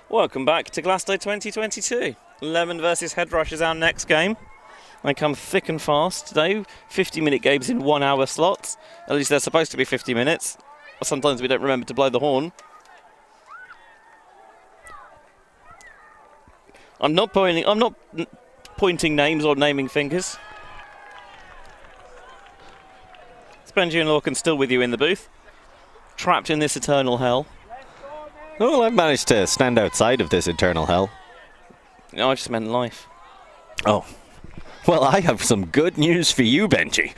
Welcome back to Glasto 2022. Lemon versus Headrush is our next game. They come thick and fast today. 50-minute games in 1 hour slots. At least they're supposed to be 50 minutes. Sometimes we don't remember to blow the horn. I'm not pointing names or naming fingers. Spengy and Lorcan still with you in the booth. Trapped in this eternal hell. Well, I've managed to stand outside of this eternal hell. No, I just meant life. Oh. Well, I have some good news for you, Benji.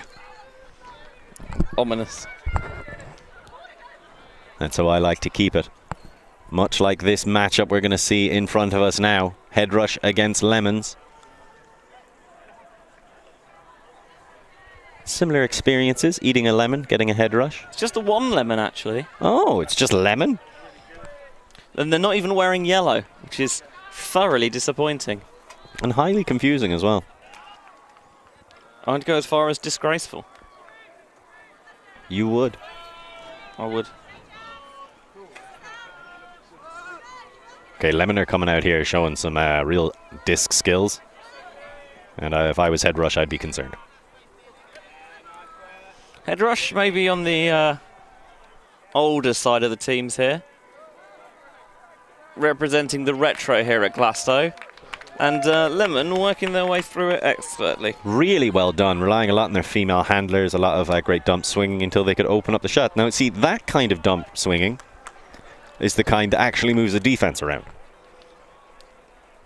Ominous. That's how I like to keep it. Much like this matchup we're going to see in front of us now. Headrush against Lemons. Similar experiences, eating a lemon, getting a Headrush. It's just the one lemon, actually. Oh, it's just lemon? And they're not even wearing yellow, which is thoroughly disappointing. And highly confusing as well. I'd go as far as disgraceful. You would. I would. Okay, Lemon are coming out here showing some real disc skills. And if I was Headrush, I'd be concerned. Headrush maybe on the older side of the teams here. Representing the retro here at Glasto. And Lemon working their way through it expertly. Really well done, relying a lot on their female handlers, a lot of great dump swinging until they could open up the shot. Now, see, that kind of dump swinging is the kind that actually moves the defense around.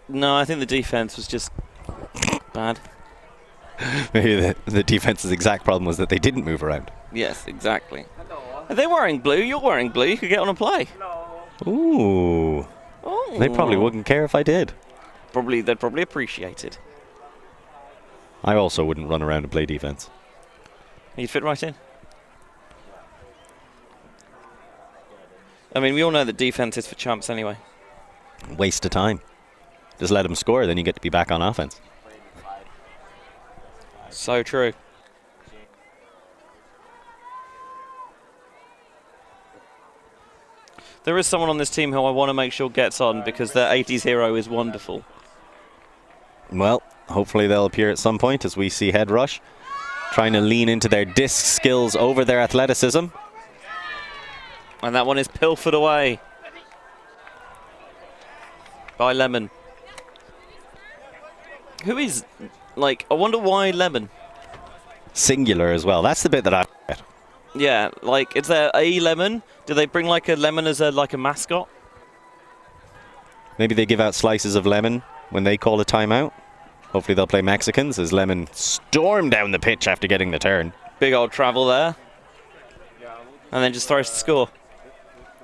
No, I think the defense was just bad. Maybe the defense's exact problem was that they didn't move around. Yes, exactly. Are they wearing blue? You're wearing blue. You could get on and play. Ooh. Oh. They probably wouldn't care if I did. They'd probably appreciate it. I also wouldn't run around and play defense. You'd fit right in. I mean, we all know that defense is for chumps anyway. Waste of time. Just let them score, then you get to be back on offense. So true. There is someone on this team who I want to make sure gets on because their 80s hero is wonderful. Well, hopefully they'll appear at some point as we see Headrush trying to lean into their disc skills over their athleticism. And that one is pilfered away by Lemon. Who is, like, I wonder why Lemon? Singular as well. That's the bit that I get. Yeah, like, is there a lemon? Do they bring like a lemon as a mascot? Maybe they give out slices of lemon when they call a timeout. Hopefully they'll play Mexicans as Lemon storm down the pitch after getting the turn. Big old travel there. And then just throws to score.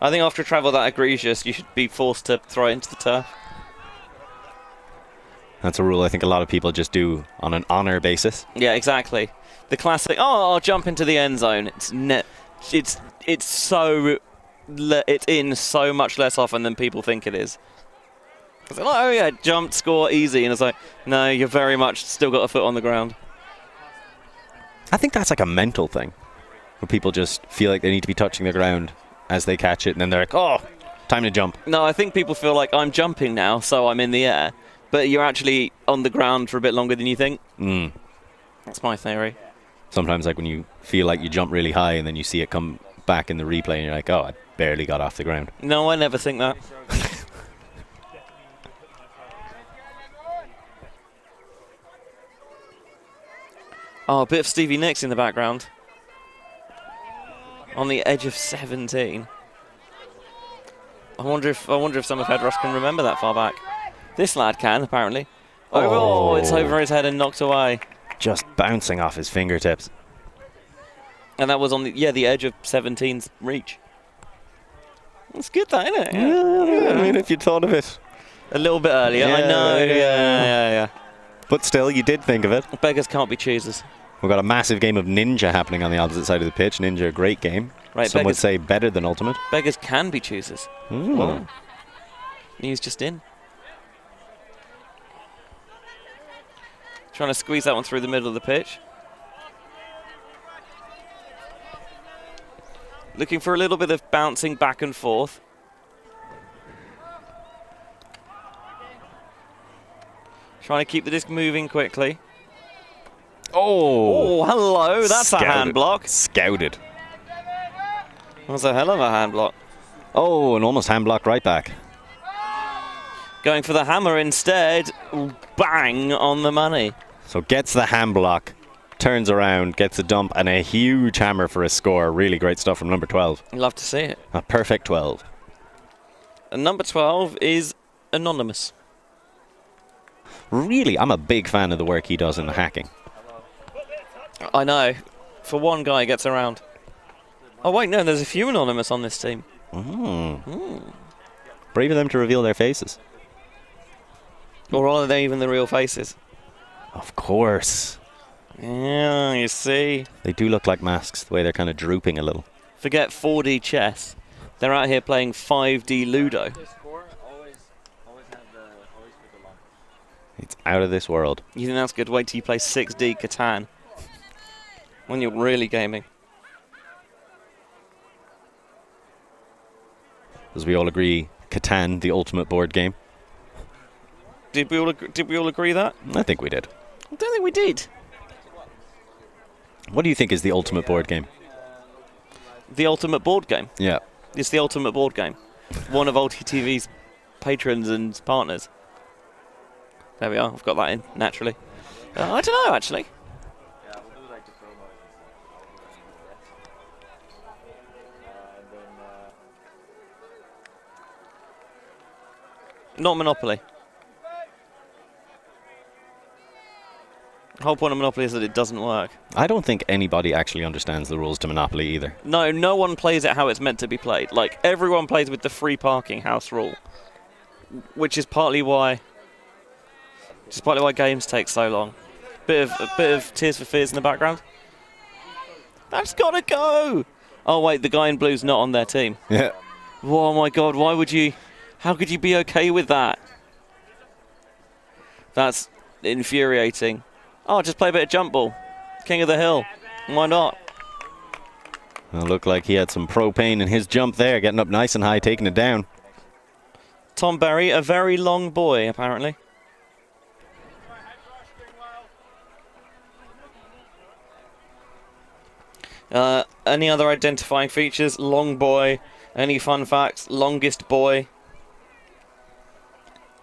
I think after a travel that egregious, you should be forced to throw it into the turf. That's a rule I think a lot of people just do on an honor basis. Yeah, exactly. The classic, oh, I'll jump into the end zone. It's in so much less often than people think it is. It's like, oh yeah, jump, score, easy. And it's like, no, you've very much still got a foot on the ground. I think that's like a mental thing, where people just feel like they need to be touching the ground as they catch it, and then they're like, oh, time to jump. No, I think people feel like I'm jumping now, so I'm in the air. But you're actually on the ground for a bit longer than you think. That's my theory. Sometimes like when you feel like you jump really high and then you see it come back in the replay and you're like, oh, I barely got off the ground. No, I never think that. Oh, a bit of Stevie Nicks in the background. On the edge of 17. I wonder if some of Headrush can remember that far back. This lad can, apparently. Oh, it's over his head and knocked away. Just bouncing off his fingertips. And that was on the edge of 17's reach. It's good, that, isn't it? Yeah. I mean, if you thought of it a little bit earlier, I know. Yeah. But still, you did think of it. Beggars can't be choosers. We've got a massive game of Ninja happening on the opposite side of the pitch. Ninja, a great game. Right, Some would say better than Ultimate. Beggars can be choosers. Ooh. News just in. Trying to squeeze that one through the middle of the pitch. Looking for a little bit of bouncing back and forth. Trying to keep the disc moving quickly. Oh, hello. That's a hand block. Scouted. That's a hell of a hand block. Oh, and almost hand block right back. Going for the hammer instead. Bang on the money. So gets the hand block, turns around, gets a dump, and a huge hammer for a score. Really great stuff from number 12. Love to see it. A perfect 12. And number 12 is anonymous. Really, I'm a big fan of the work he does in the hacking. I know. For one guy, gets around. Oh, wait, no, there's a few anonymous on this team. Brave of them to reveal their faces. Or are they even the real faces? Of course. Yeah, you see. They do look like masks, the way they're kind of drooping a little. Forget 4D chess. They're out here playing 5D Ludo. It's out of this world. You think that's good? Wait till you play 6D Catan. When you're really gaming. As we all agree, Catan, the ultimate board game. Did we all agree that? I think we did. I don't think we did. What do you think is the ultimate board game? The ultimate board game. Yeah. It's the ultimate board game. One of UltiTV's patrons and partners. There we are. I've got that in, naturally. I don't know, actually. Not Monopoly. The whole point of Monopoly is that it doesn't work. I don't think anybody actually understands the rules to Monopoly either. No, no one plays it how it's meant to be played. Like, everyone plays with the free parking house rule. Which is partly why games take so long. A bit of Tears for Fears in the background. That's gotta go! Oh wait, the guy in blue's not on their team. Yeah. Oh my god, why would you... How could you be okay with that? That's infuriating. Oh, just play a bit of jump ball. King of the hill. Why not? Well, looked like he had some propane in his jump there, getting up nice and high, taking it down. Tom Berry, a very long boy, apparently. Any other identifying features? Long boy. Any fun facts? Longest boy.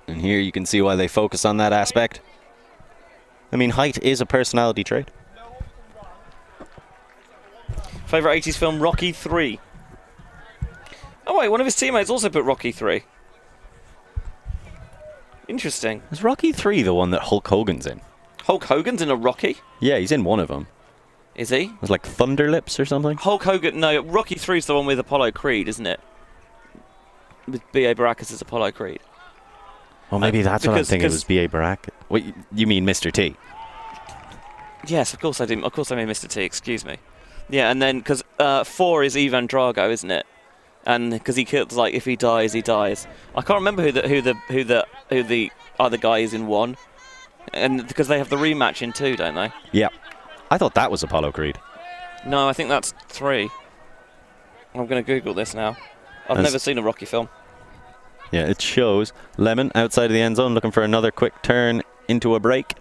And here you can see why they focus on that aspect. I mean, height is a personality trait. Favourite 80s film, Rocky 3. Oh wait, one of his teammates also put Rocky 3. Interesting. Is Rocky 3 the one that Hulk Hogan's in? Hulk Hogan's in a Rocky? Yeah, he's in one of them. Is he? It was like Thunder Lips or something? Hulk Hogan, no, Rocky 3's the one with Apollo Creed, isn't it? With B.A. Baracus as Apollo Creed. Oh, maybe that's what I'm thinking. It was B.A. Baracus. What, you mean Mr. T? Yes, of course I did. Of course I mean Mr. T, excuse me. Yeah, and then, because 4 is Ivan Drago, isn't it? And because he kills, like, if he dies, he dies. I can't remember who the other guy is in 1. And because they have the rematch in 2, don't they? Yeah. I thought that was Apollo Creed. No, I think that's 3. I'm going to Google this now. I've never seen a Rocky film. Yeah, it shows Lemon outside of the end zone looking for another quick turn into a break.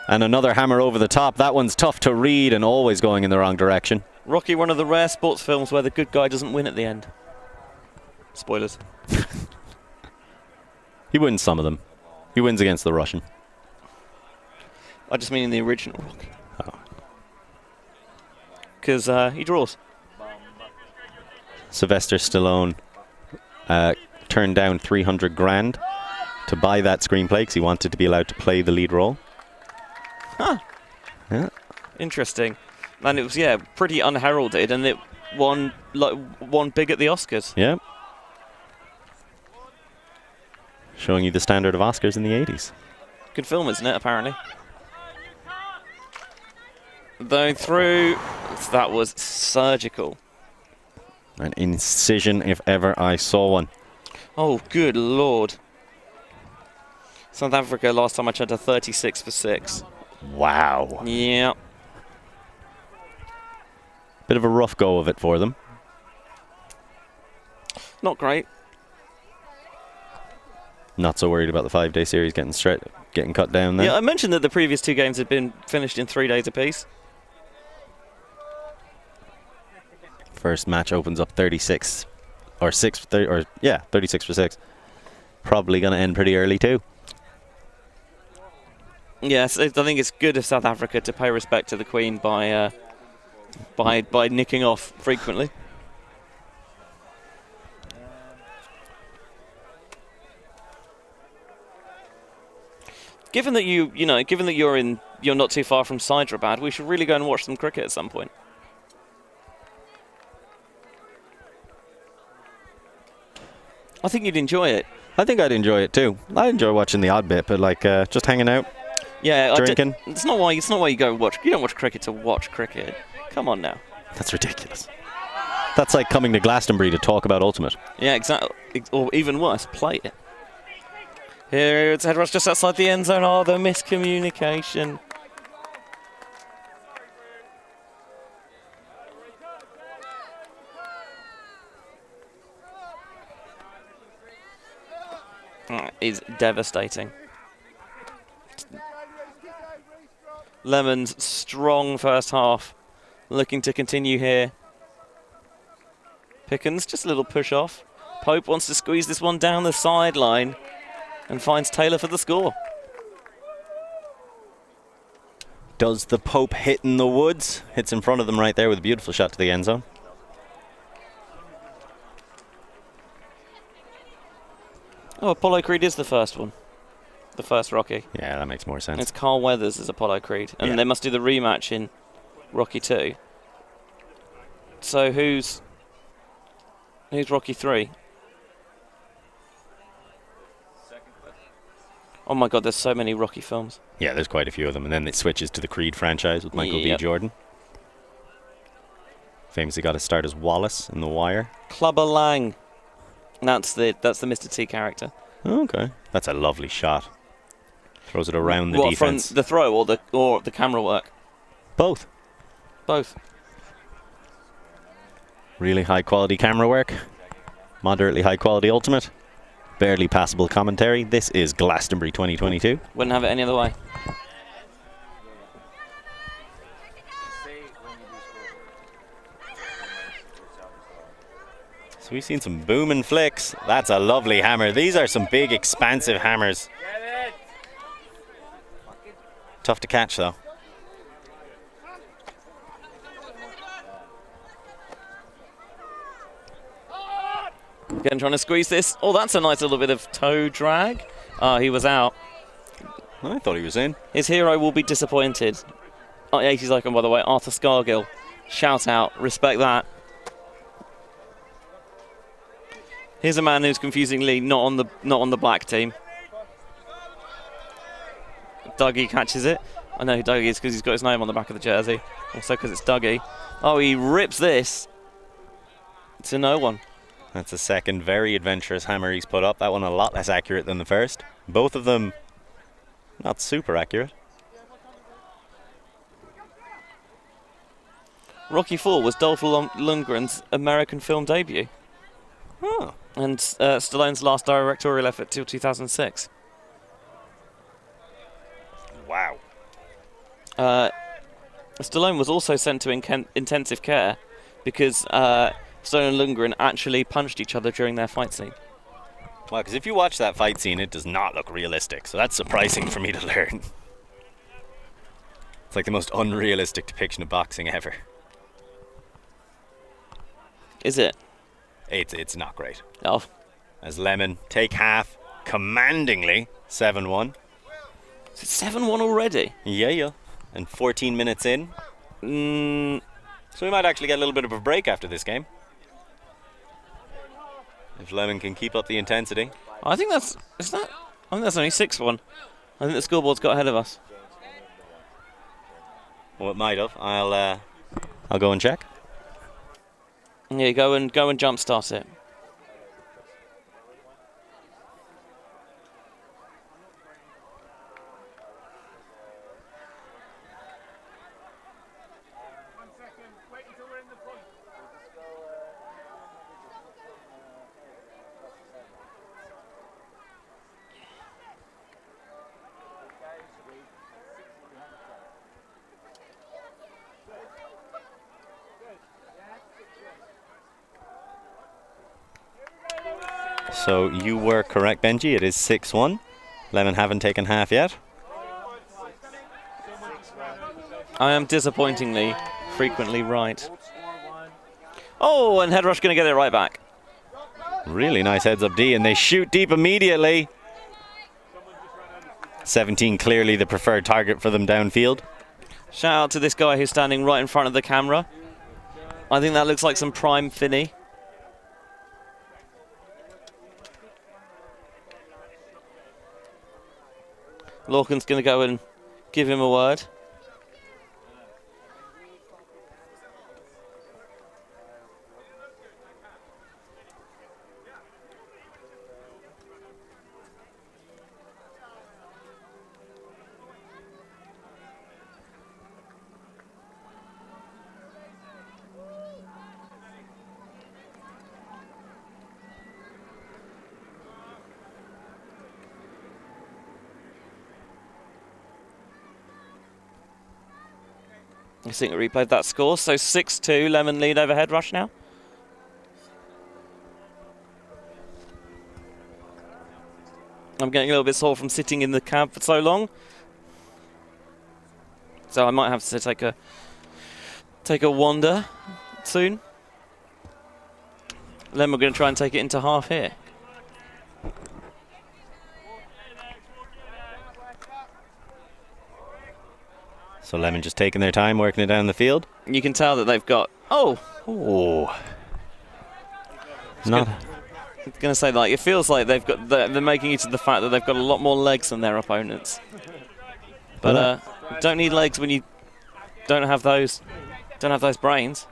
And another hammer over the top. That one's tough to read and always going in the wrong direction. Rocky, one of the rare sports films where the good guy doesn't win at the end. Spoilers. He wins some of them. He wins against the Russian. I just mean in the original Rocky. Oh. Because he draws. Sylvester Stallone turned down 300 grand to buy that screenplay because he wanted to be allowed to play the lead role. Huh. Yeah. Interesting. And it was, yeah, pretty unheralded, and it won big at the Oscars. Yeah. Showing you the standard of Oscars in the 80s. Good film, isn't it, apparently? Going through, that was surgical. An incision if ever I saw one. Oh, good lord. South Africa, last time I checked, a 36 for 6. Wow. Yeah. Bit of a rough go of it for them. Not great. Not so worried about the 5-day series getting cut down then. Yeah, I mentioned that the previous 2 games had been finished in 3 days apiece. First match opens up 36 or 6 or yeah, 36 for 6. Probably going to end pretty early too. Yes, I think it's good of South Africa to pay respect to the Queen by nicking off frequently. Given that you're not too far from Hyderabad, we should really go and watch some cricket at some point. I think you'd enjoy it. I think I'd enjoy it too. I enjoy watching the odd bit, but like just hanging out, yeah, drinking. It's not why you go watch. You don't watch cricket to watch cricket. Come on now. That's ridiculous. That's like coming to Glastonbury to talk about Ultimate. Yeah, exactly. Or even worse, play it. Here it's Headrush just outside the end zone. Oh, the miscommunication. Is devastating. Lemon's strong first half. Looking to continue here. Pickens, just a little push off. Pope wants to squeeze this one down the sideline and finds Taylor for the score. Does the Pope hit in the woods? Hits in front of them right there with a beautiful shot to the end zone. Oh, Apollo Creed is the first one. The first Rocky. Yeah, that makes more sense. It's Carl Weathers as Apollo Creed. And yeah. They must do the rematch in Rocky 2. So who's Rocky 3? Oh my god, there's so many Rocky films. Yeah, there's quite a few of them. And then it switches to the Creed franchise with Michael B. Jordan. Famously got to start as Wallace in The Wire. Clubber Lang. That's the Mr. T character. Oh, okay. That's a lovely shot. Throws it around the defense. From the throw or the camera work? Both. Both. Really high quality camera work. Moderately high quality Ultimate. Barely passable commentary. This is Glastonbury 2022. Wouldn't have it any other way. So we've seen some booming flicks. That's a lovely hammer. These are some big, expansive hammers. Tough to catch, though. Again, trying to squeeze this. Oh, that's a nice little bit of toe drag. He was out. I thought he was in. His hero will be disappointed. 80s icon, by the way, Arthur Scargill. Shout out. Respect that. Here's a man who's confusingly not on the black team. Dougie catches it. I know who Dougie is because he's got his name on the back of the jersey. Also because it's Dougie. Oh, he rips this to no one. That's a second very adventurous hammer he's put up. That one a lot less accurate than the first. Both of them not super accurate. Rocky IV was Dolph Lundgren's American film debut. Oh. And Stallone's last directorial effort till 2006. Wow. Stallone was also sent to intensive care because Stallone and Lundgren actually punched each other during their fight scene. Well, because if you watch that fight scene, it does not look realistic. So that's surprising for me to learn. It's like the most unrealistic depiction of boxing ever. Is it? It's not great. Oh. As Lemon take half commandingly, 7-1. Is it 7-1 already? Yeah. And 14 minutes in. So we might actually get a little bit of a break after this game. If Lemon can keep up the intensity. I think that's only 6-1. I think the scoreboard's got ahead of us. Well, it might have. I'll go and check. Yeah, go and jumpstart it. So you were correct, Benji. It is 6-1. Lemon haven't taken half yet. I am disappointingly frequently right. Oh, and Headrush going to get it right back. Really nice heads up D, and they shoot deep immediately. 17 clearly the preferred target for them downfield. Shout out to this guy who's standing right in front of the camera. I think that looks like some prime Finney. Lorcan's going to go and give him a word. I think we replayed that score. So 6-2, Lemon lead over Headrush now. I'm getting a little bit sore from sitting in the cab for so long. So I might have to take a wander soon. Then we're going to try and take it into half here. So Lemon just taking their time, working it down the field. You can tell that they've got... Oh! Not... I was going to say, like, it feels like they're making use of the fact that they've got a lot more legs than their opponents. But don't need legs when you don't have those brains.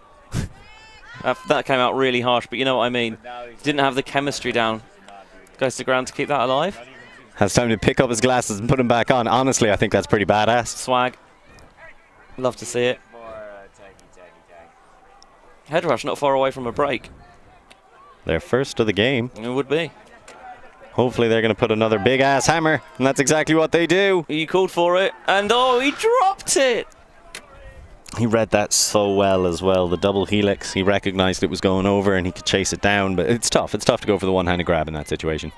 That came out really harsh, but you know what I mean. Didn't have the chemistry down. Goes to ground to keep that alive. Has time to pick up his glasses and put them back on. Honestly, I think that's pretty badass. Swag. Love to see it. Headrush not far away from a break. Their first of the game. It would be. Hopefully they're going to put another big-ass hammer, and that's exactly what they do. He called for it, and oh, he dropped it! He read that so well as well. The double helix, he recognized it was going over, and he could chase it down, but it's tough. It's tough to go for the one-handed grab in that situation.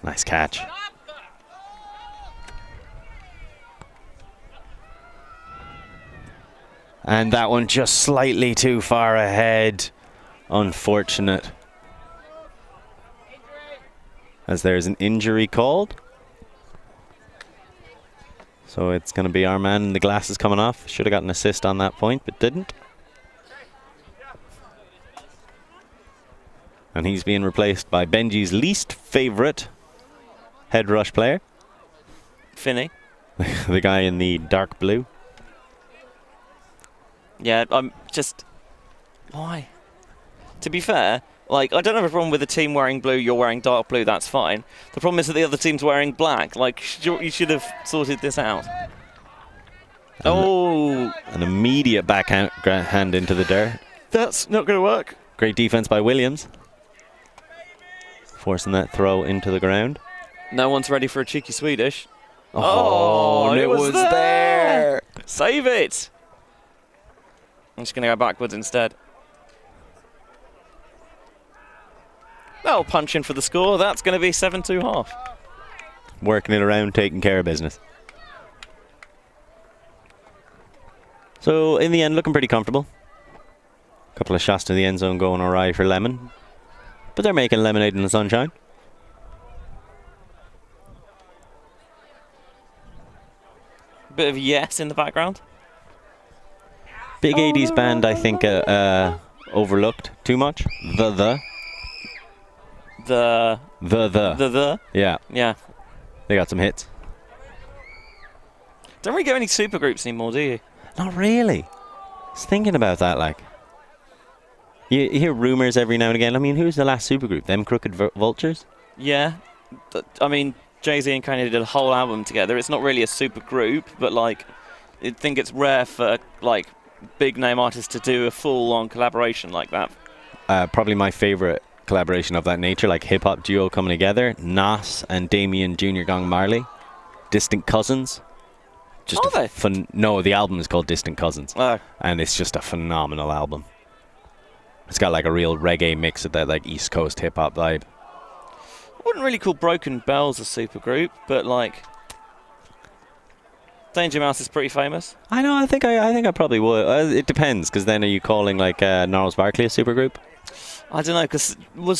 Nice catch. And that one just slightly too far ahead. Unfortunate. As there's an injury called. So it's going to be our man, the glasses coming off. Should have got an assist on that point, but didn't. And he's being replaced by Benji's least favourite Headrush player. Finney. The guy in the dark blue. Yeah, I'm just... Why? To be fair, like, I don't have a problem with the team wearing blue, you're wearing dark blue, that's fine. The problem is that the other team's wearing black. Like, you should have sorted this out. Oh! An immediate backhand into the dirt. That's not going to work. Great defense by Williams. Forcing that throw into the ground. No one's ready for a cheeky Swedish. Oh, it was there. there! Save it! I'm just going to go backwards instead. That'll punch in for the score. That's going to be 7-2 half. Working it around, taking care of business. So, in the end, looking pretty comfortable. A couple of shots to the end zone going alright for Lemon. But they're making lemonade in the sunshine. Bit of yes in the background. Big 80s band, I think, overlooked too much. The. Yeah. Yeah. They got some hits. Don't really get any supergroups anymore, do you? Not really. I was thinking about that, like. You hear rumours every now and again. I mean, who's the last supergroup? Them Crooked Vultures? Yeah. I mean, Jay-Z and Kanye did a whole album together. It's not really a supergroup, but, like, I think it's rare for, like, big-name artists to do a full-on collaboration like that. Probably my favourite collaboration of that nature, like hip-hop duo coming together. Nas and Damien Jr. Gong Marley. Distant Cousins. Are they? No, the album is called Distant Cousins. Oh. And it's just a phenomenal album. It's got like a real reggae mix of that like East Coast hip-hop vibe. I wouldn't really call Broken Bells a supergroup, but like Danger Mouse is pretty famous. I know. I think I probably would. It depends, because then are you calling like Gnarls Barkley a supergroup? I don't know, because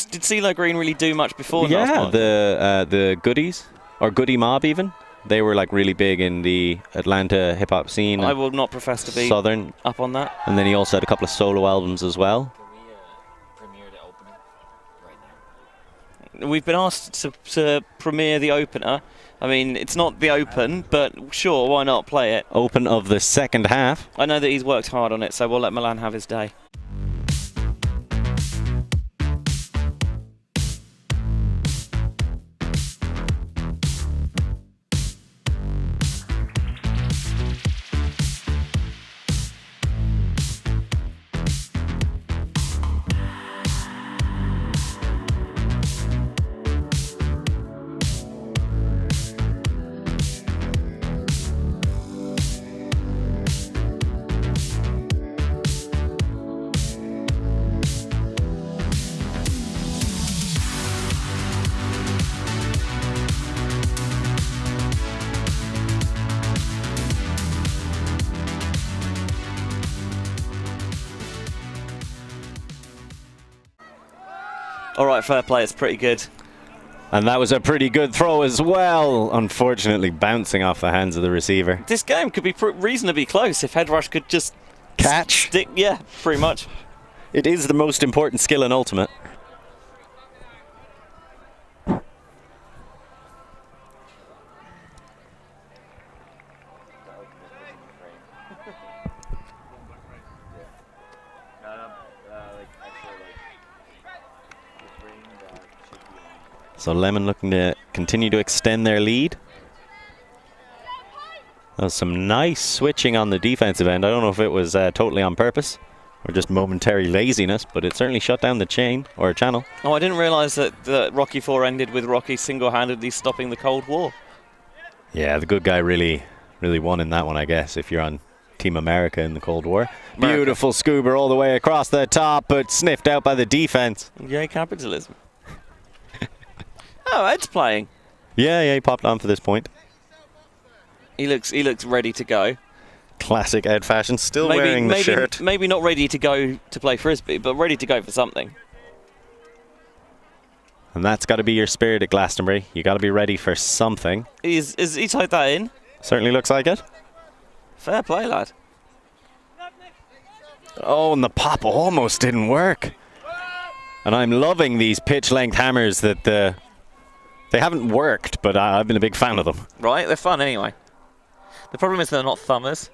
did CeeLo Green really do much before? Yeah, the Goodies or Goody Mob even. They were like really big in the Atlanta hip hop scene. I will not profess to be Southern up on that. And then he also had a couple of solo albums as well. We've been asked to premiere the opener. I mean, it's not the open, but sure, why not play it? Open of the second half. I know that he's worked hard on it, so we'll let Milan have his day. All right, fair play. It's pretty good. And that was a pretty good throw as well. Unfortunately, bouncing off the hands of the receiver. This game could be reasonably close if Headrush could just catch. Yeah, pretty much. It is the most important skill in Ultimate. So Lemon looking to continue to extend their lead. That was some nice switching on the defensive end. I don't know if it was totally on purpose or just momentary laziness, but it certainly shut down the chain or channel. Oh, I didn't realise that Rocky 4 ended with Rocky single-handedly stopping the Cold War. Yeah, the good guy really won in that one, I guess, if you're on Team America in the Cold War. Beautiful scuba all the way across the top, but sniffed out by the defense. Yay, capitalism. Oh, Ed's playing. Yeah, he popped on for this point. He looks ready to go. Classic Ed fashion, still wearing the shirt. Maybe not ready to go to play frisbee, but ready to go for something. And that's got to be your spirit at Glastonbury. You got to be ready for something. Is he tied that in? Certainly looks like it. Fair play, lad. Oh, and the pop almost didn't work. And I'm loving these pitch length hammers that they haven't worked, but I've been a big fan of them. Right, they're fun anyway. The problem is they're not thumbers.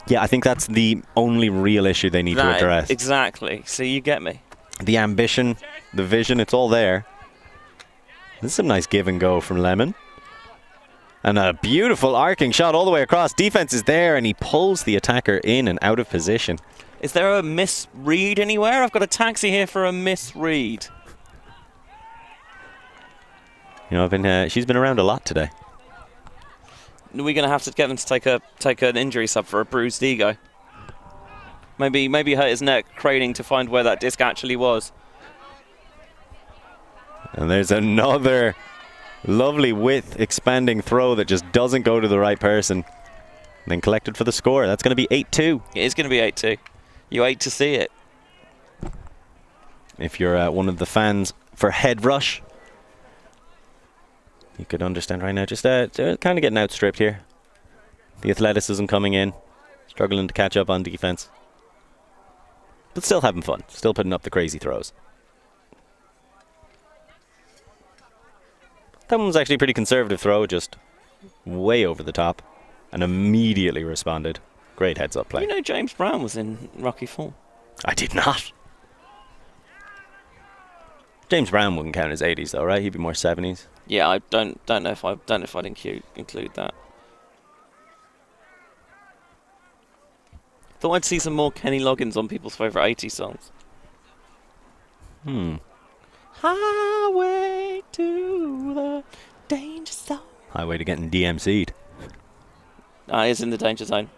Yeah, I think that's the only real issue they need to address. Exactly. So you get me. The ambition, the vision, it's all there. This is some nice give and go from Lemon. And a beautiful arcing shot all the way across. Defense is there, and he pulls the attacker in and out of position. Is there a misread anywhere? I've got a taxi here for a misread. You know, she's been around a lot today. We're going to have to get them to take an injury sub for a bruised ego. Maybe hurt his neck craning to find where that disc actually was. And there's another lovely width expanding throw that just doesn't go to the right person. And then collected for the score. That's going to be 8-2. It is going to be 8-2. You hate to see it. If you're one of the fans for Headrush, you could understand right now. Just kind of getting outstripped here. The athleticism coming in. Struggling to catch up on defense. But still having fun. Still putting up the crazy throws. That one was actually a pretty conservative throw, just way over the top. And immediately responded. Great heads-up play. You know James Brown was in Rocky IV. I did not. James Brown wouldn't count as 80s though, right? He'd be more 70s. Yeah, I don't know if I'd include that. Thought I'd see some more Kenny Loggins on people's favourite 80s songs. Highway to the danger zone. Highway to getting DMC'd. It's in the danger zone.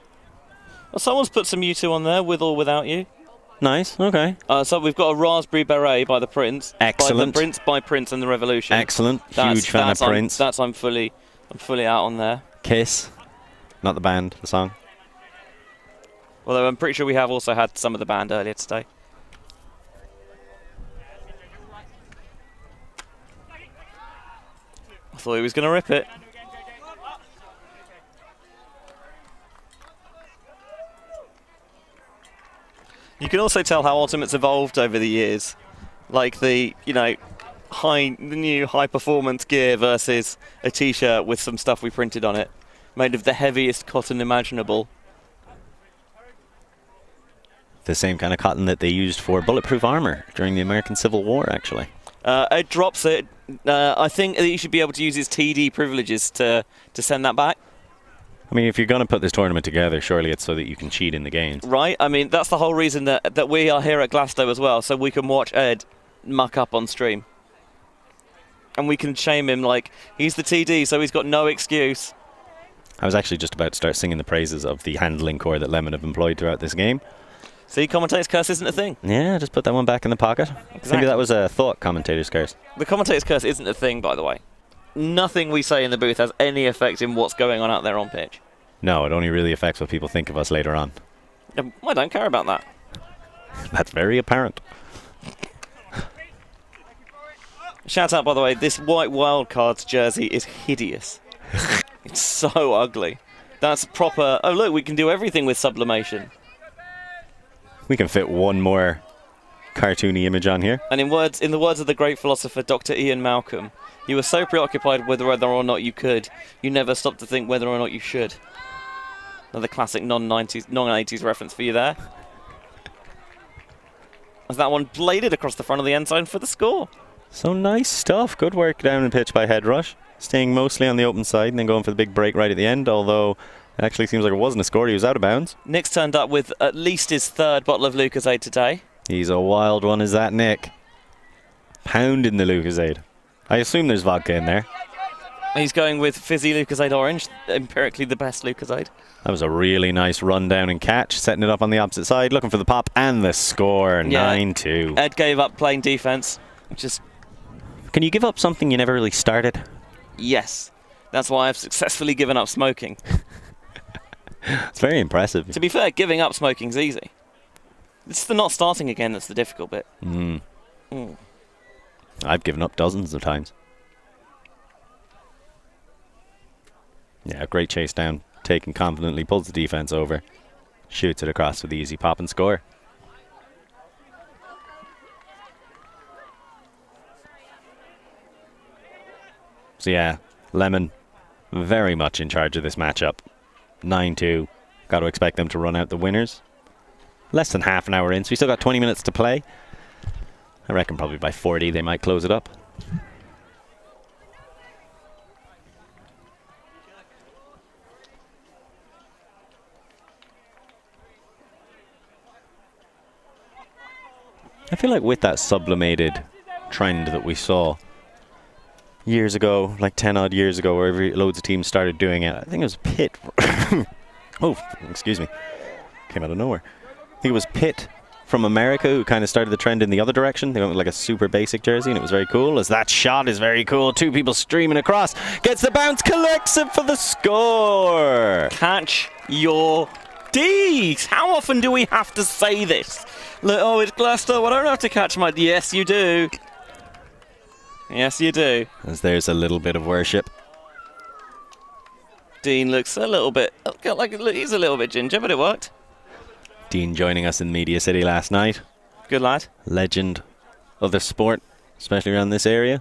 Well, someone's put some U2 on there, With or Without You. Nice, okay. So we've got a Raspberry Beret by the Prince. Excellent. By Prince and the Revolution. Excellent. Huge fan of Prince. I'm fully out on there. Kiss. Not the band, the song. Although I'm pretty sure we have also had some of the band earlier today. I thought he was going to rip it. You can also tell how Ultimate's evolved over the years. Like the new high performance gear versus a t-shirt with some stuff we printed on it. Made of the heaviest cotton imaginable. The same kind of cotton that they used for bulletproof armor during the American Civil War, actually. Ed drops it. I think that he should be able to use his TD privileges to send that back. I mean, if you're going to put this tournament together, surely it's so that you can cheat in the games. Right? I mean, that's the whole reason that we are here at Glasto as well, so we can watch Ed muck up on stream. And we can shame him like, he's the TD, so he's got no excuse. I was actually just about to start singing the praises of the handling core that Lemon have employed throughout this game. See, commentator's curse isn't a thing. Yeah, just put that one back in the pocket. Exactly. Maybe that was a thought, commentator's curse. The commentator's curse isn't a thing, by the way. Nothing we say in the booth has any effect in what's going on out there on pitch. No, it only really affects what people think of us later on. I don't care about that. That's very apparent. Shout out, by the way, this white wildcards jersey is hideous. It's so ugly. That's proper... Oh, look, we can do everything with sublimation. We can fit one more cartoony image on here. And in the words of the great philosopher Dr. Ian Malcolm, you were so preoccupied with whether or not you could, you never stopped to think whether or not you should. Another classic non-80s reference for you there. As that one bladed across the front of the end zone for the score. So nice stuff. Good work down the pitch by Headrush. Staying mostly on the open side and then going for the big break right at the end, although it actually seems like it wasn't a score. He was out of bounds. Nick's turned up with at least his third bottle of Lucozade today. He's a wild one, is that Nick? Pounding the Lucozade. I assume there's vodka in there. He's going with fizzy Lucozade Orange, empirically the best Lucozade. That was a really nice run down and catch, setting it up on the opposite side, looking for the pop and the score, 9-2. Ed gave up playing defense, which is... Can you give up something you never really started? Yes. That's why I've successfully given up smoking. It's very impressive. To be fair, giving up smoking's easy. It's the not starting again that's the difficult bit. I've given up dozens of times. Yeah, great chase down. Taken confidently, pulls the defense over. Shoots it across with the easy pop and score. So yeah, Lemon very much in charge of this matchup. 9-2. Got to expect them to run out the winners. Less than half an hour in, so we still got 20 minutes to play. I reckon probably by 40 they might close it up. I feel like with that sublimated trend that we saw years ago, like 10 odd years ago, where loads of teams started doing it. I think it was Pitt. Oh, excuse me. Came out of nowhere. I think it was Pitt from America who kind of started the trend in the other direction. They went with like a super basic jersey and it was very cool. As that shot is very cool. Two people streaming across. Gets the bounce, collects it for the score. Catch your D's. How often do we have to say this? Look, oh, it's Glasto. I don't have to catch my... Yes, you do. Yes, you do. As there's a little bit of worship. Dean looks a little bit... Like he's a little bit ginger, but it worked. Dean joining us in Media City last night. Good lad. Legend of the sport, especially around this area.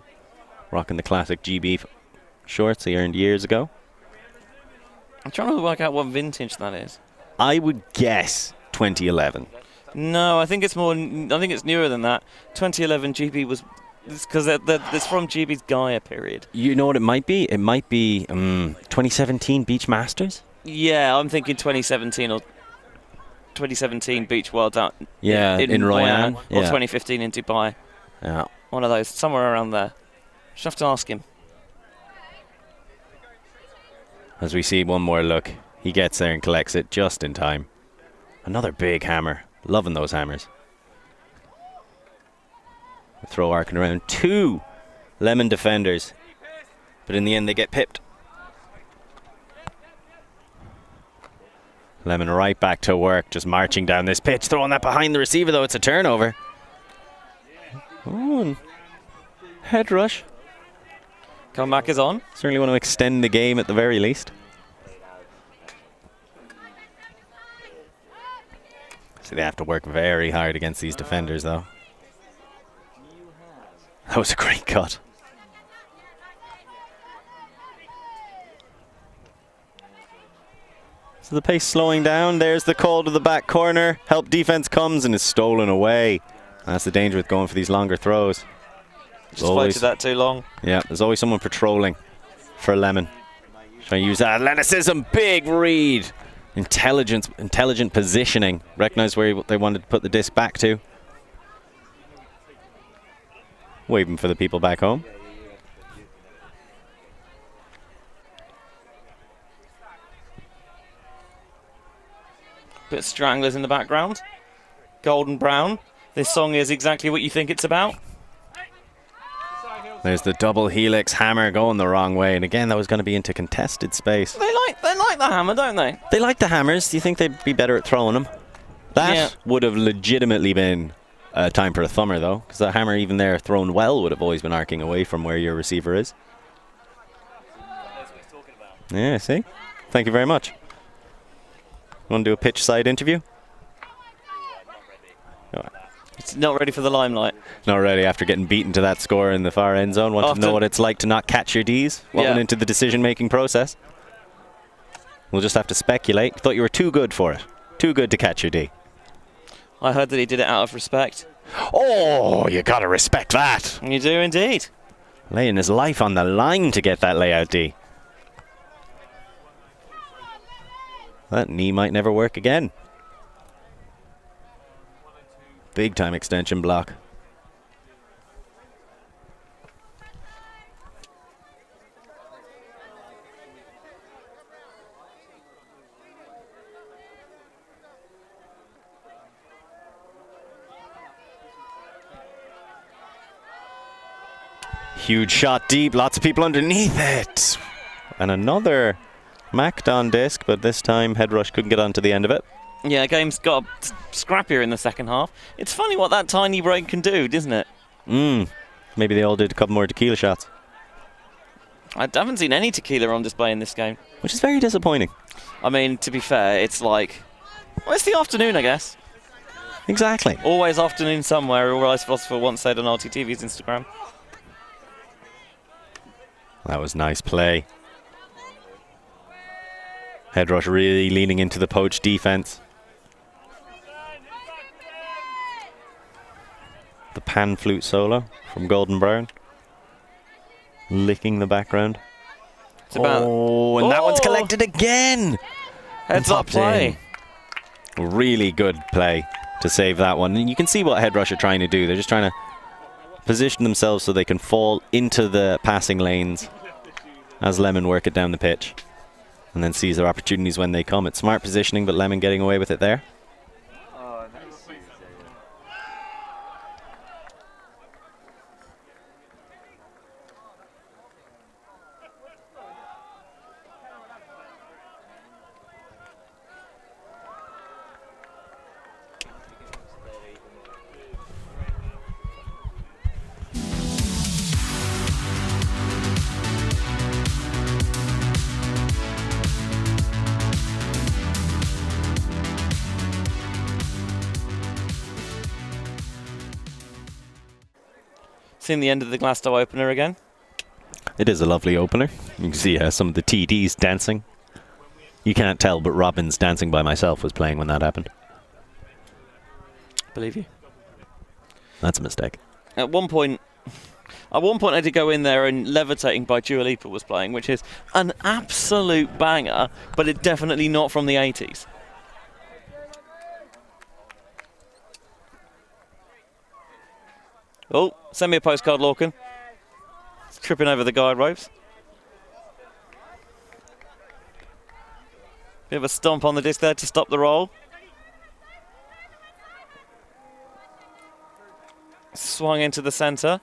Rocking the classic GB shorts he earned years ago. I'm trying to work out what vintage that is. I would guess 2011. No, I think it's more. I think it's newer than that. 2011 GB was because it's from GB's Gaia period. You know what it might be? It might be 2017 Beach Masters. Yeah, I'm thinking 2017 or 2017 Beach World out. Yeah, in Royan. Or Yeah. 2015 in Dubai. Yeah. One of those, somewhere around there. Just have to ask him. As we see one more look, he gets there and collects it just in time. Another big hammer. Loving those hammers. Throw arcing around. 2 Lemon defenders. But in the end they get pipped. Lemon right back to work, just marching down this pitch. Throwing that behind the receiver though, it's a turnover. Oh, head rush. Comeback is on. Certainly want to extend the game at the very least. So they have to work very hard against these defenders though. That was a great cut. So the pace slowing down. There's the call to the back corner. Help defense comes and is stolen away. That's the danger with going for these longer throws. Just floated that too long. Yeah, there's always someone patrolling for Lemon. Trying to use that athleticism. Big read. Intelligent positioning. Recognize where they wanted to put the disc back to. Waving for the people back home. Bit of stranglers in the background. Golden brown. This song is exactly what you think it's about. There's the double helix hammer going the wrong way. And again, that was going to be into contested space. They like the hammer, don't they? They like the hammers. Do you think they'd be better at throwing them? That would have legitimately been time for a thumber, though. Because that hammer, even there, thrown well, would have always been arcing away from where your receiver is. Yeah, see? Thank you very much. Want to do a pitch side interview? It's not ready for the limelight. Not ready after getting beaten to that score in the far end zone. Want to know what it's like to not catch your Ds? What went into the decision-making process? We'll just have to speculate. Thought you were too good for it. Too good to catch your D. I heard that he did it out of respect. Oh, you gotta respect that. You do indeed. Laying his life on the line to get that layout D. That knee might never work again. Big time extension block. Huge shot deep, lots of people underneath it. And another Macdon disc, but this time Headrush couldn't get onto the end of it. Yeah, game's got scrappier in the second half. It's funny what that tiny brain can do, isn't it? Maybe they all did a couple more tequila shots. I haven't seen any tequila on display in this game. Which is very disappointing. I mean, to be fair, it's like... Well, it's the afternoon, I guess. Exactly. Always afternoon somewhere, or Ice Philosopher once said on RTTV's Instagram. That was nice play. Headrush really leaning into the poach defense. The pan flute solo from Golden Brown. Licking the background. It's about that one's collected again. Heads up play. Really good play to save that one. And you can see what Headrush are trying to do. They're just trying to position themselves so they can fall into the passing lanes as Lemon work it down the pitch. And then seize their opportunities when they come. It's smart positioning, but Lemon getting away with it there. Seen the end of the Glasto opener again. It is a lovely opener. You can see some of the TDs dancing. You can't tell, but Robin's Dancing by Myself was playing when that happened. Believe you. That's a mistake. At one point, I had to go in there and Levitating by Dua Lipa was playing, which is an absolute banger, but it's definitely not from the 80s. Oh, send me a postcard, Lorcan. It's tripping over the guide ropes. Bit of a stomp on the disc there to stop the roll. Swung into the centre.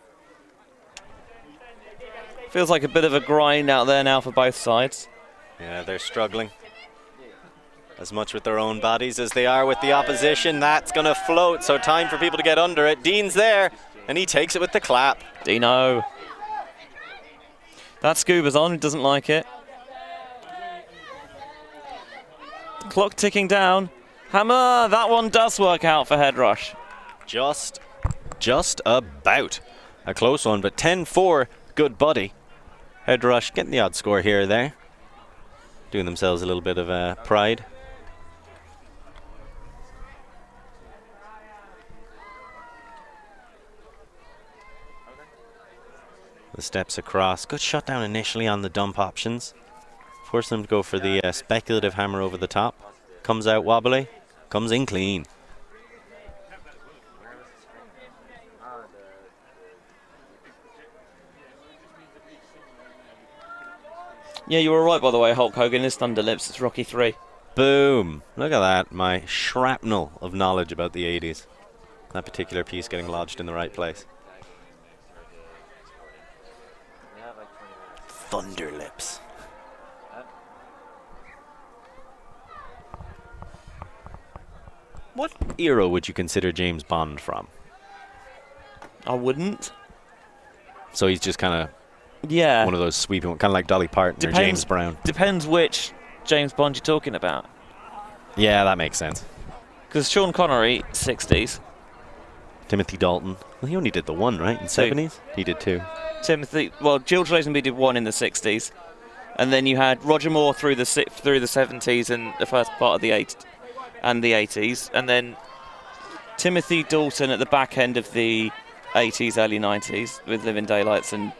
Feels like a bit of a grind out there now for both sides. Yeah, they're struggling. As much with their own bodies as they are with the opposition. That's going to float, so time for people to get under it. Dean's there, and he takes it with the clap. Dino. That scuba's on, he doesn't like it. Clock ticking down. Hammer, that one does work out for Headrush. Just about. A close one, but 10-4, good buddy. Headrush getting the odd score here or there. Doing themselves a little bit of pride. The steps across. Good shot down initially on the dump options. Force them to go for the speculative hammer over the top. Comes out wobbly. Comes in clean. Yeah, you were right, by the way, Hulk Hogan is Thunder Lips. It's Rocky 3. Boom. Look at that. My shrapnel of knowledge about the 80s. That particular piece getting lodged in the right place. Thunder Lips. What era would you consider James Bond from? I wouldn't. So he's just kind of Yeah. one of those sweeping, kind of like Dolly Parton or James Brown. Depends which James Bond you're talking about. Yeah, that makes sense. Because Sean Connery, 60s. Timothy Dalton. Well, he only did the one, right? In 70s? He did two. George Lazenby did one in the 60s. And then you had Roger Moore through the 70s and the first part of the 80s. And then Timothy Dalton at the back end of the 80s, early 90s with Living Daylights and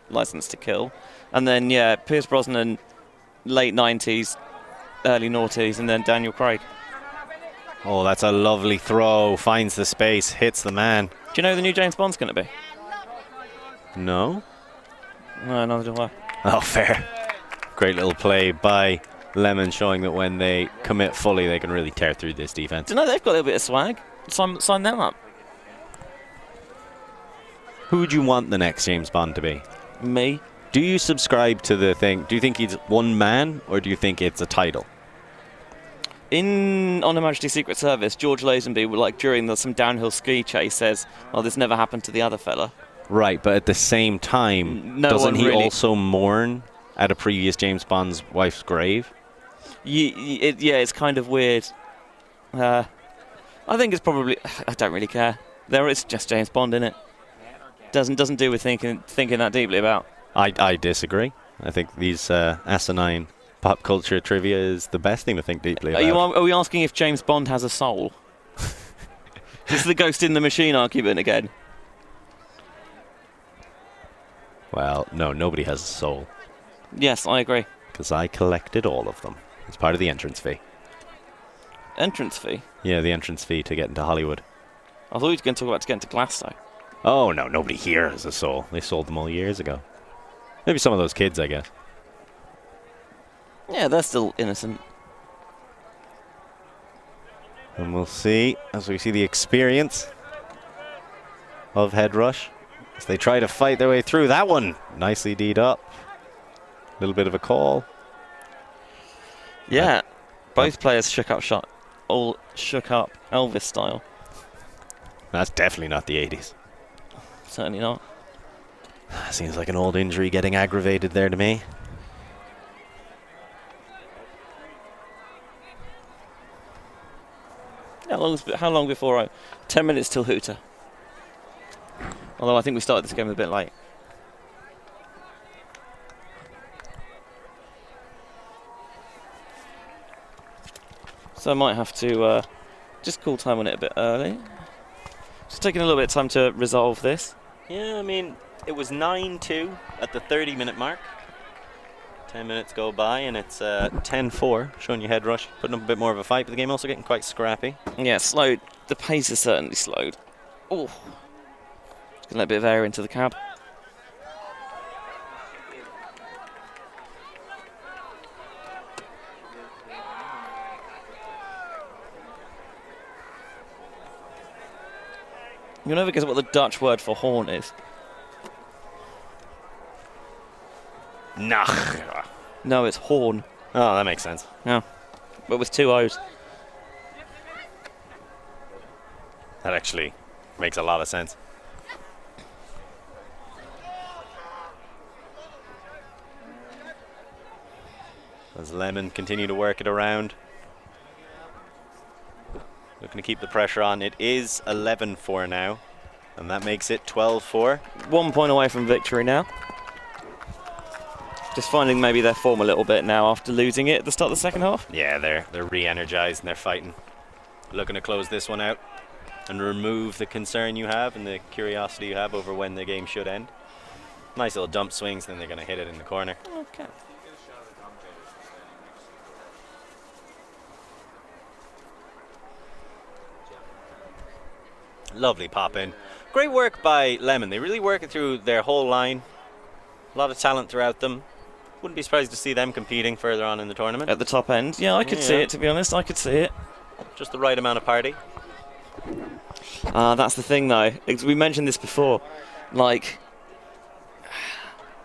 License to Kill. And then, yeah, Pierce Brosnan, late 90s, early noughties, and then Daniel Craig. Oh, that's a lovely throw. Finds the space, hits the man. Do you know who the new James Bond's going to be? No? No, neither do I. Oh, fair. Great little play by Lemon, showing that when they commit fully, they can really tear through this defense. Do you know they've got a little bit of swag? Sign them up. Who would you want the next James Bond to be? Me. Do you subscribe to the thing? Do you think he's one man, or do you think it's a title? On Her Majesty's Secret Service, George Lazenby, like during some downhill ski chase, says, "Oh, this never happened to the other fella." Right, but at the same time, doesn't he also mourn at a previous James Bond's wife's grave? Yeah, it's kind of weird. I think it's probably. I don't really care. It's just James Bond, innit? Doesn't do with thinking that deeply about. I disagree. I think these asinine pop culture trivia is the best thing to think deeply about. Are we asking if James Bond has a soul? This is the ghost in the machine argument again. Well, no, nobody has a soul. Yes, I agree. Because I collected all of them. It's part of the entrance fee. Entrance fee? Yeah, the entrance fee to get into Hollywood. I thought you were going to talk about to get into Glasto. Oh, no, nobody here has a soul. They sold them all years ago. Maybe some of those kids, I guess. Yeah, they're still innocent. And we'll see, as we see the experience of Headrush, as they try to fight their way through. That one nicely D'd up. A little bit of a call. Yeah, both players shook up all shook up Elvis style. That's definitely not the 80s. Certainly not. Seems like an old injury getting aggravated there to me. How long before 10 minutes till Hooter. Although I think we started this game a bit late. So I might have to just call time on it a bit early. Just taking a little bit of time to resolve this. Yeah, I mean, it was 9-2 at the 30-minute mark. 10 minutes go by and it's 10-4, showing you Headrush putting up a bit more of a fight, but the game also getting quite scrappy. Yeah, slowed. The pace is certainly slowed. Oh, just gonna let a bit of air into the cab. You'll never guess what the Dutch word for horn is. Nach. No, it's horn. Oh, that makes sense. Yeah, but with 2 O's. That actually makes a lot of sense. As Lemon continue to work it around. Looking to keep the pressure on. It is 11-4 now, and that makes it 12-4. 1 point away from victory now. Just finding maybe their form a little bit now after losing it at the start of the second half. Yeah, they're re-energized and they're fighting. Looking to close this one out and remove the concern you have and the curiosity you have over when the game should end. Nice little dump swings, then they're going to hit it in the corner. Okay. Lovely pop in. Great work by Lemon. They really work it through their whole line. A lot of talent throughout them. Wouldn't be surprised to see them competing further on in the tournament. At the top end. Yeah, I could see it, to be honest. I could see it. Just the right amount of party. That's the thing, though. We mentioned this before. Like,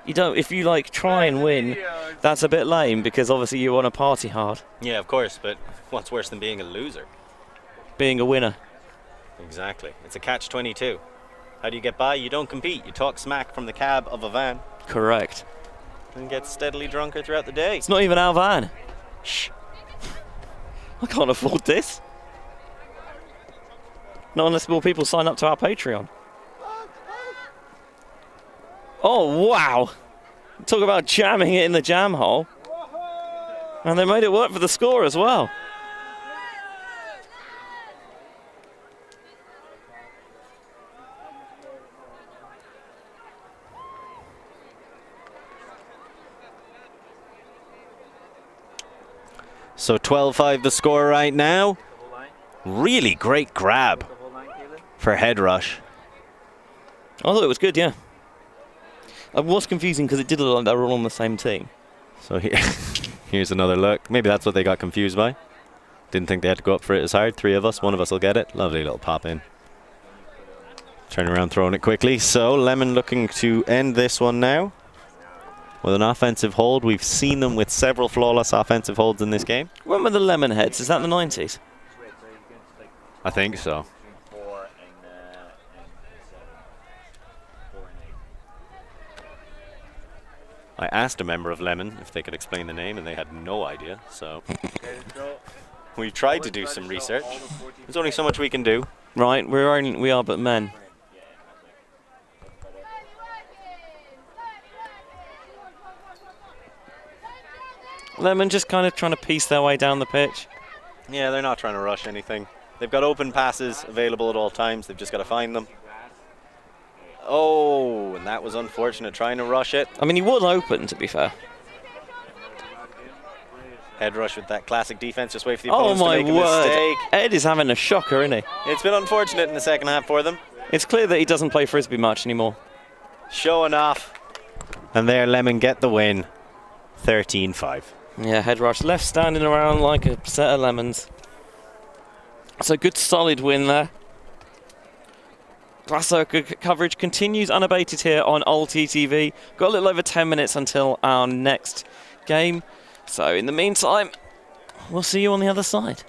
you don't. If you like try and win, that's a bit lame because obviously you want to party hard. Yeah, of course. But what's worse than being a loser? Being a winner. Exactly. It's a catch-22. How do you get by? You don't compete. You talk smack from the cab of a van. Correct. And get steadily drunker throughout the day. It's not even our van. Shh. I can't afford this. Not unless more people sign up to our Patreon. Oh, wow. Talk about jamming it in the jam hole. And they made it work for the score as well. So 12-5 the score right now. Really great grab for Headrush. I thought it was good, yeah. It was confusing because it did look like they were all on the same team. So here's another look. Maybe that's what they got confused by. Didn't think they had to go up for it as hard. 3 of us, 1 of us will get it. Lovely little pop in. Turn around, throwing it quickly. So Lemon looking to end this one now with an offensive hold. We've seen them with several flawless offensive holds in this game. When were the Lemon Heads? Is that the 90s? I think so. I asked a member of Lemon if they could explain the name, and they had no idea. So we tried to do some research. There's only so much we can do. Right, we are but men. Lemon just kind of trying to piece their way down the pitch. Yeah, they're not trying to rush anything. They've got open passes available at all times. They've just got to find them. Oh, and that was unfortunate, trying to rush it. I mean, he was open, to be fair. Headrush with that classic defense, just wait for the opponents to make a word. mistake. Ed is having a shocker, isn't he? It's been unfortunate in the second half for them. It's clear that he doesn't play frisbee much anymore. Showing off. And there, Lemon get the win. 13-5. Yeah, Headrush left standing around like a set of lemons. So good solid win there. Glasto coverage continues unabated here on OldTTV. Got a little over 10 minutes until our next game. So in the meantime, we'll see you on the other side.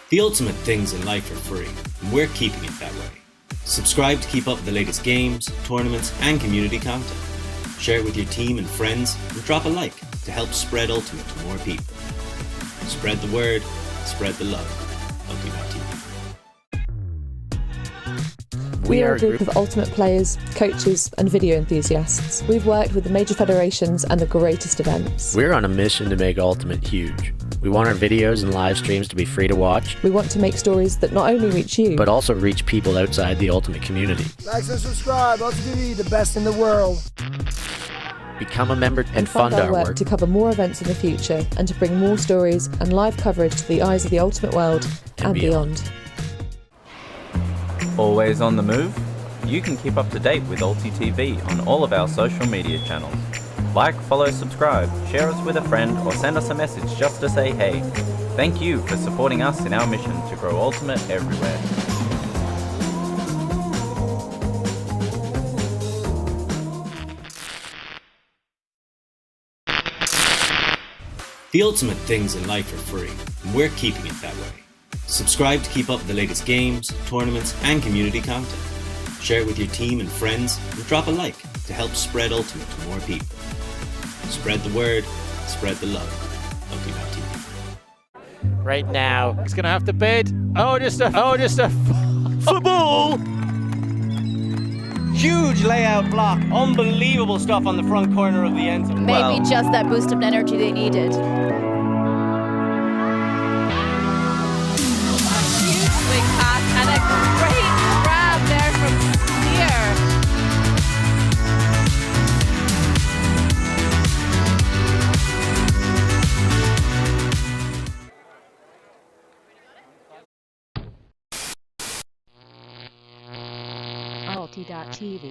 The ultimate things in life are free, and we're keeping it that way. Subscribe to keep up with the latest games, tournaments, and community content. Share it with your team and friends, and drop a like to help spread Ultimate to more people. Spread the word, spread the love. Ultimate TV. We are a group of Ultimate players, coaches and video enthusiasts. We've worked with the major federations and the greatest events. We're on a mission to make Ultimate huge. We want our videos and live streams to be free to watch. We want to make stories that not only reach you, but also reach people outside the Ultimate community. Like and subscribe, Ultimate TV, the best in the world. Become a member and fund our work work to cover more events in the future and to bring more stories and live coverage to the eyes of the Ultimate world and beyond. Always on the move? You can keep up to date with Ulti TV on all of our social media channels. Like, follow, subscribe, share us with a friend, or send us a message just to say hey. Thank you for supporting us in our mission to grow Ultimate everywhere. The ultimate things in life are free, and we're keeping it that way. Subscribe to keep up with the latest games, tournaments, and community content. Share it with your team and friends, and drop a like to help spread Ultimate to more people. Spread the word, spread the love. Ultimate TV. Right now, he's gonna have to bid. Just a football. Huge layout block. Unbelievable stuff on the front corner of the end zone. Maybe just that boost of energy they needed. Huge swing pass and a great grab there from Spear. Ulti.tv.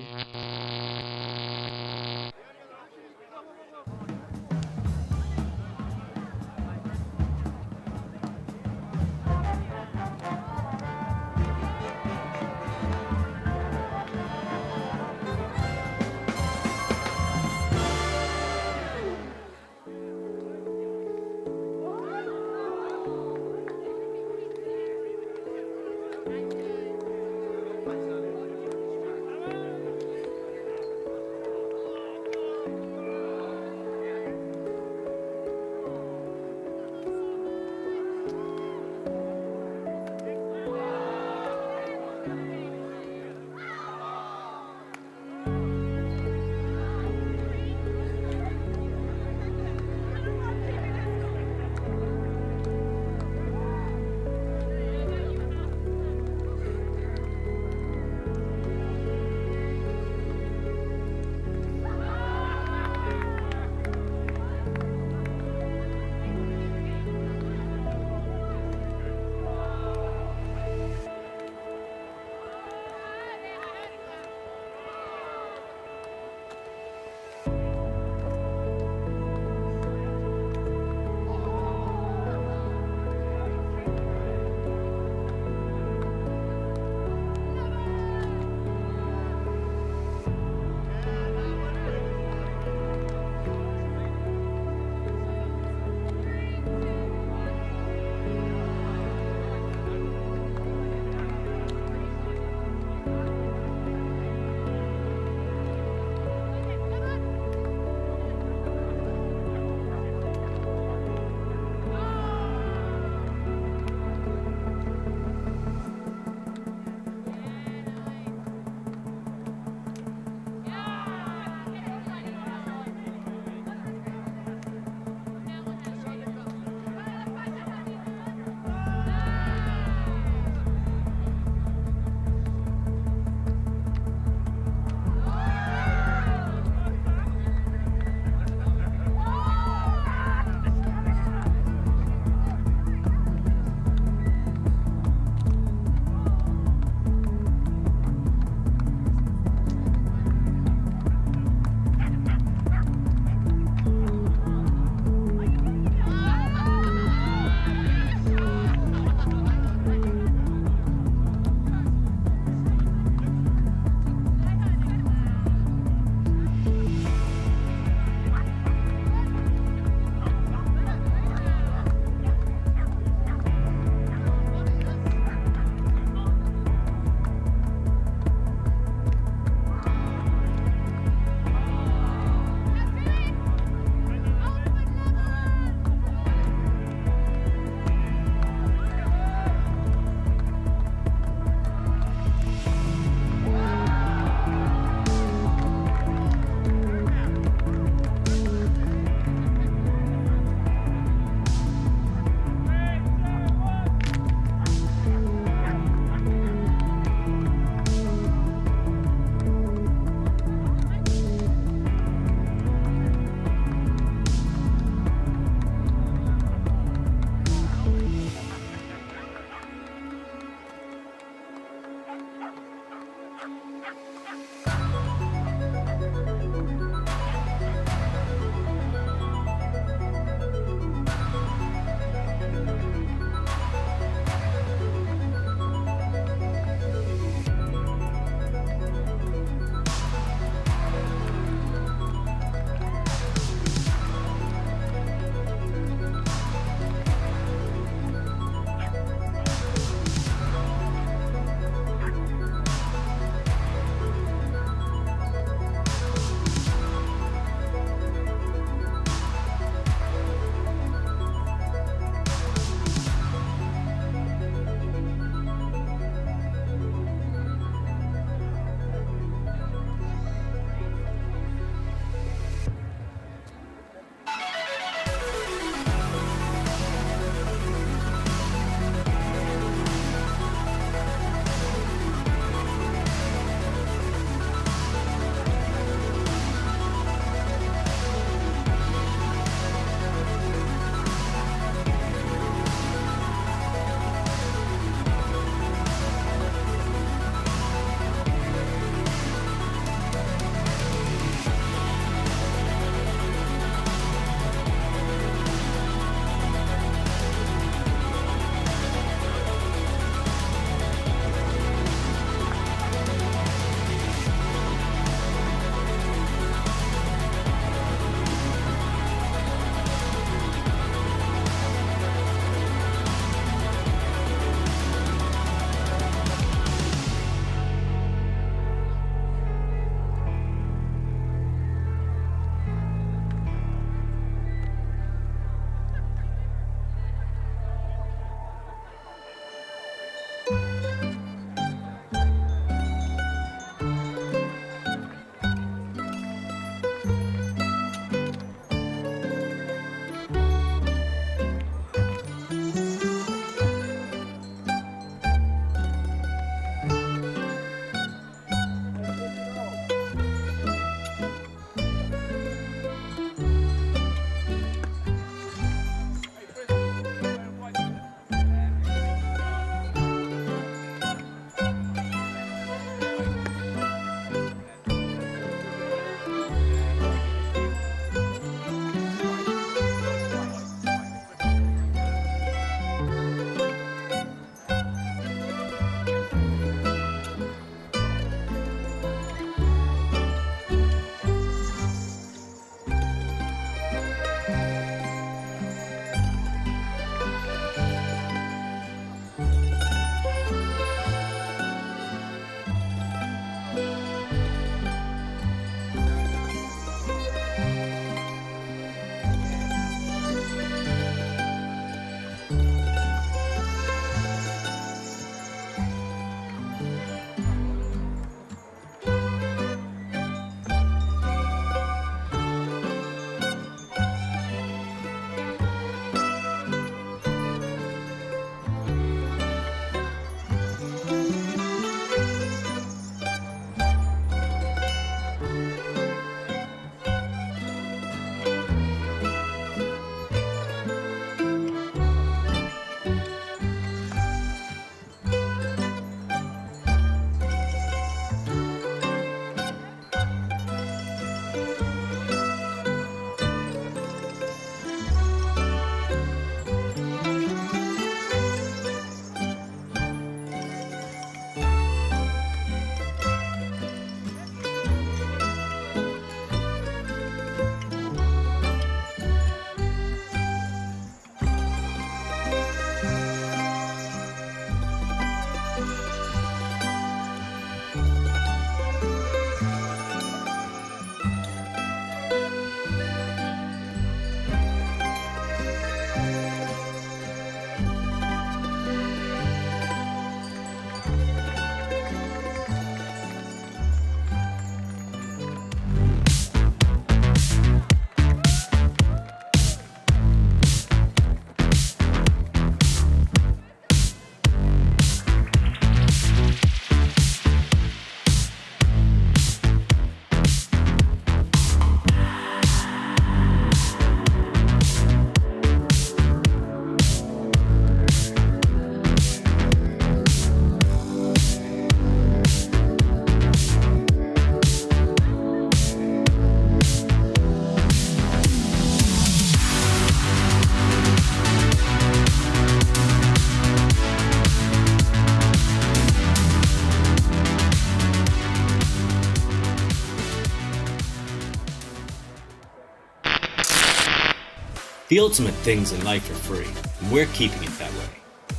The ultimate things in life are free, and we're keeping it that way.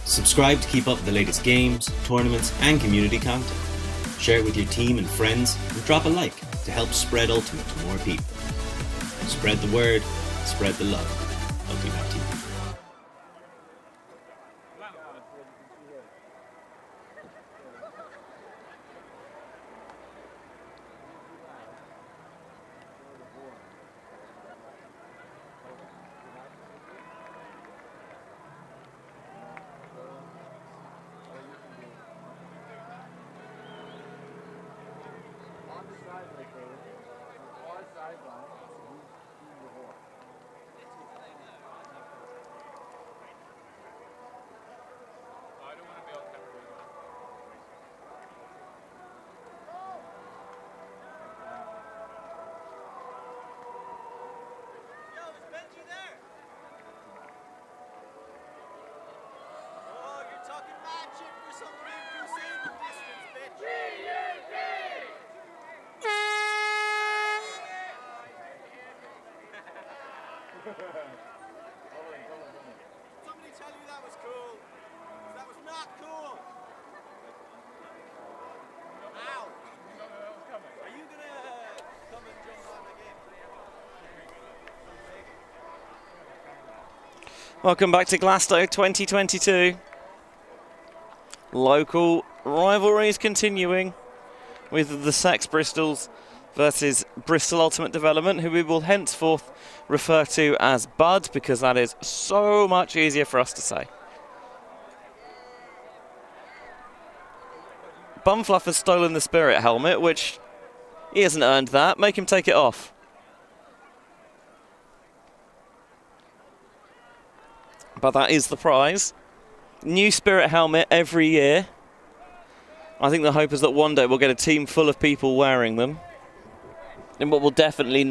Subscribe to keep up with the latest games, tournaments, and community content. Share it with your team and friends, and drop a like to help spread Ultimate to more people. Spread the word, spread the love. Ultimate TV. Somebody tell you that was cool. That was not cool. Ow. Are you gonna come and jump on the game? Welcome back to Glasto 2022. Local rivalries continuing with the Sex Bristols versus Bristol Ultimate Development, who we will henceforth refer to as Bud, because that is so much easier for us to say. Bumfluff has stolen the Spirit helmet, which he hasn't earned that. Make him take it off. But that is the prize. New Spirit helmet every year. I think the hope is that one day we'll get a team full of people wearing them, in what will definitely not